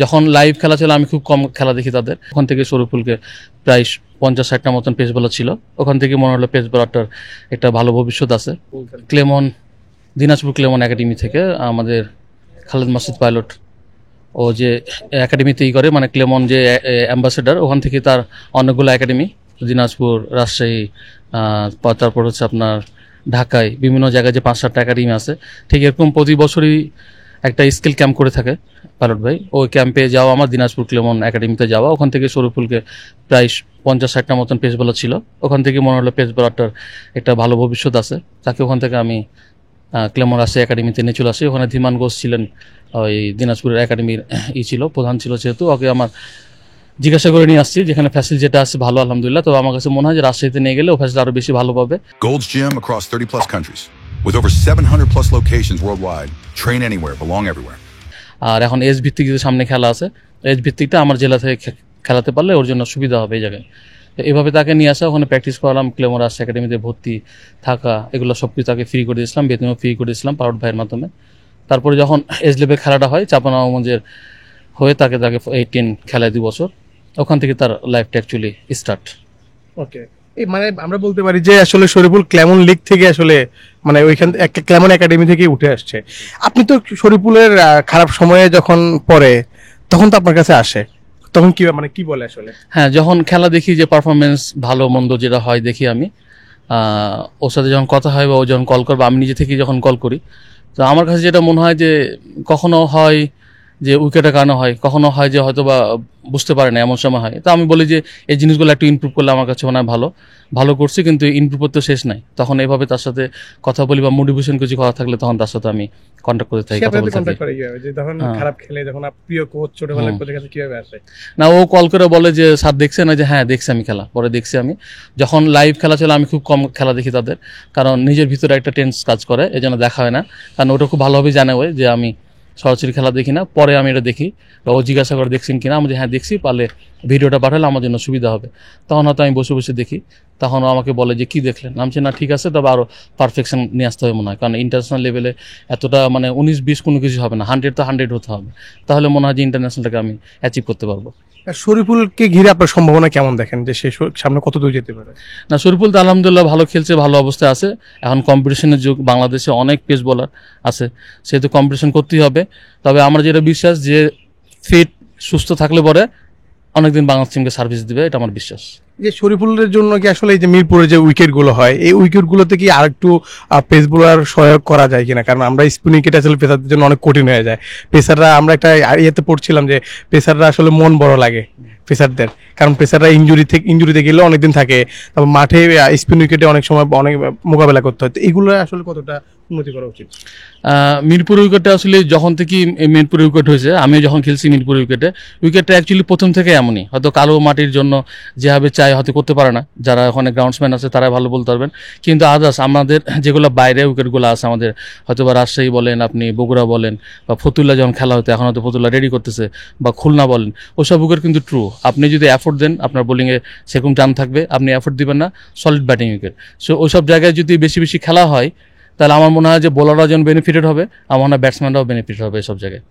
যখন লাইভ খেলা ছিল আমি খুব কম খেলা দেখি তাদের। ওখান থেকে শরীফুলকে প্রায় 50-60টা মতন পেস বোলার ছিল, ওখান থেকে মনে হলো পেস বোলারটার একটা ভালো ভবিষ্যৎ আছে। ক্লেমন, দিনাজপুর ক্লেমন একাডেমি থেকে আমাদের খালেদ মাসুদ পাইলট, ও যে একাডেমিতেই করে, মানে ক্লেমন যে অ্যাম্বাসেডার, ওখান থেকে তার অনেকগুলো একাডেমি, দিনাজপুর, রাজশাহী, তারপর হচ্ছে আপনার ঢাকায় বিভিন্ন জায়গায় যে 5-7টা একাডেমি আছে, ঠিক এরকম প্রতি বছরই একটা স্কিল ক্যাম্প করে থাকে পাইলট ভাই। ওই ক্যাম্পে যাওয়া, আমার দিনাজপুর ক্লেমন একাডেমিতে যাওয়া, ওখান থেকে শরীফুলকে প্রায় 50-60টা মতন পেস বোলার ছিল, ওখান থেকে মনে হলো পেস বোলারটার একটা ভালো ভবিষ্যৎ আছে। তাকে ওখান থেকে আমি ক্লেমন রাজশাহী একাডেমিতে নিয়ে চলে আসি। ওখানে ধীমান ঘোষ ছিলেন, ওই দিনাজপুরের একাডেমির ছিল, প্রধান ছিল, যেহেতু ওকে আমার জিজ্ঞাসা করে নিয়ে আসছি যেখানে ফ্যাসিলিটি যেটা আছে ভালো আলহামদুলিল্লাহ। তো আমার কাছে মনে হয় যে রাজশাহীতে নিয়ে গেলে ও ফ্যাসিলিটি আরো বেশি ভালো পাবে। Gold's Gym across 30+ countries with over 700+ locations worldwide. Train anywhere, belong everywhere. আর এখন এজ ভিত্তিক যে সামনে খেলা আছে, এজ ভিত্তিকটা আমার জেলা থেকে খেলাতে পারলে ওর জন্য সুবিধা হবে এই জায়গায়। তো এইভাবে তাকে নিয়ে আসা, ওখানে প্র্যাকটিস করালাম, ক্লেমন রাজশাহী একাডেমিতে ভর্তি থাকা, এগুলো সব কিছু তাকে ফ্রি করে দিয়েছিলাম, বেতনও ফ্রি করে দিয়েছিলাম পাউট ভাইয়ের মাধ্যমে। তারপরে যখন এজ লেভেল খেলাটা হয় চাপানগঞ্জের হয়ে, তাকে 18 খেলায় 2 বছর, ওখান থেকে তার লাইফটা অ্যাকচুয়ালি স্টার্ট। ওকে, এই মানে আমরা বলতে পারি যে আসলে শরীফুল ক্লেমন লিগ থেকে আসলে মানে ওইখান একটা ক্লেমন একাডেমি থেকে উঠে আসছে। আপনি তো শরীফুলের খারাপ সময়ে যখন পড়ে তখন তো আপনার কাছে আসে, তখন কি মানে কি বলে আসলে? হ্যাঁ, যখন খেলা দেখি যে পারফরমেন্স ভালো মন্দ যেটা হয় দেখি আমি, ওর সাথে যখন কথা হয় বা ও যখন কল করবে, আমি নিজে থেকে যখন কল করি, তো আমার কাছে যেটা মনে হয় যে কখনো হয় যে উইকেটের কারণে হয়, কখনো হয় যে হয়তো বা বুঝতে পারে না, এমন সময় হয়। তো আমি বলি যে এই জিনিসগুলো একটু ইমপ্রুভ করলে আমার কাছে মনে হয় ভালো করছি, কিন্তু ইমপ্রুভ তো শেষ নাই। তখন এইভাবে তার সাথে কথা বলি বা মোটিভেশন কিছু কথা থাকলে তখন তার সাথে আমি কন্ট্যাক্ট করতে থাকি, কথা বলতে থাকি। যখন খারাপ খেলে, যখন প্রিয় কোচ ছোটবেলার কোচের কাছে কিভাবে আসে? না, ও কল করে বলে যে স্যার দেখছেন, যে হ্যাঁ দেখছি আমি খেলা, পরে দেখছি আমি। যখন লাইভ খেলা ছিল আমি খুব কম খেলা দেখি তাদের, কারণ নিজের ভিতরে একটা টেন্স কাজ করে, এই জন্য দেখা হয় না। কারণ ওটা খুব ভালোভাবে জানে ওই যে আমি সরাসরি খেলা দেখি না, পরে আমি এটা দেখি, বা ও জিজ্ঞাসা করে দেখছেন কিনা, আমি হ্যাঁ দেখছি, পারলে ভিডিওটা পাঠালে আমার জন্য সুবিধা হবে। তখন হয়তো আমি বসে বসে দেখি, তখন ও আমাকে বলে যে কি দেখলেন, নামছে না ঠিক আছে, তবে আরও পারফেকশন নিয়ে আসতে হবে মনে হয়, কারণ ইন্টারন্যাশনাল লেভেলে এতটা মানে 19-20 কোনো কিছু হবে না, 100 তো 100 হতে হবে, তাহলে মনে হয় যে ইন্টারন্যাশনালটাকে আমি অ্যাচিভ করতে পারবো। শরীফুলকে ঘিরে আপনার সম্ভাবনা কেমন দেখেন, যে সে সামনে কত দূর যেতে পারে? না, শরীফুল তো আলহামদুলিল্লাহ ভালো খেলছে, ভালো অবস্থায় আছে। এখন কম্পিটিশনের যুগ, বাংলাদেশে অনেক পেস বোলার আছে, সেহেতু কম্পিটিশন করতেই হবে। তবে আমার যেটা বিশ্বাস যে ফিট সুস্থ থাকলে পরে অনেকদিন বাংলাদেশ টিমকে সার্ভিস দিবে, এটা আমার বিশ্বাস। যে শরীফুলের জন্য কি আসলে এই যে মিরপুরে যে উইকেট গুলো হয়, এই উইকেট গুলোতে কি আরেকটু পেস বোলার সহায়ক করা যায় কিনা? কারণ আমরা স্পিন উইকেট আসলে পেসারদের জন্য অনেক কঠিন হয়ে যায়। পেসাররা, আমরা একটা ইয়েতে পড়ছিলাম যে পেসাররা আসলে মন বড় লাগে পেসারদের, কারণ পেসাররা ইঞ্জুরিতে গেলে অনেকদিন থাকে, তারপর মাঠে স্পিন উইকেটে অনেক সময় অনেক মোকাবেলা করতে হয়। তো এগুলো আসলে কতটা উন্নতি করা উচিত? মিরপুর উইকেটে আসলে যখন থেকে মিরপুর উইকেট হয়েছে, আমি যখন খেলছি মিরপুর উইকেটটা অ্যাকচুয়ালি প্রথম থেকে এমনই, হয়তো কালো মাটির জন্য যেভাবে চাই হয়তো করতে পারে না, যারা ওখানে গ্রাউন্ডসম্যান আছে তারা ভালো বলতে পারবেন। কিন্তু আদার্স আমাদের যেগুলো বাইরে উইকেটগুলো আছে, আমাদের হয়তো বা রাজশাহী বলেন, আপনি বগুড়া বলেন, বা ফতুল্লা যখন খেলা হতো, এখন হয়তো ফতুল্লা রেডি করতেছে, বা খুলনা বলেন, ওসব উইকেট কিন্তু ট্রু, আপনি যদি এফোর্ট দেন আপনার বোলিংয়ে সেরকম টান থাকবে, আপনি এফোর্ট দিবেন না, সলিড ব্যাটিং উইকেট। সো ওইসব জায়গায় যদি বেশি বেশি খেলা হয়, তাহলে আমার মনে হয় যে বোলাররা যেন বেনিফিটেড হবে, আমার মনে হয় ব্যাটসম্যানরাও বেনিফিট হবে এসব জায়গায়।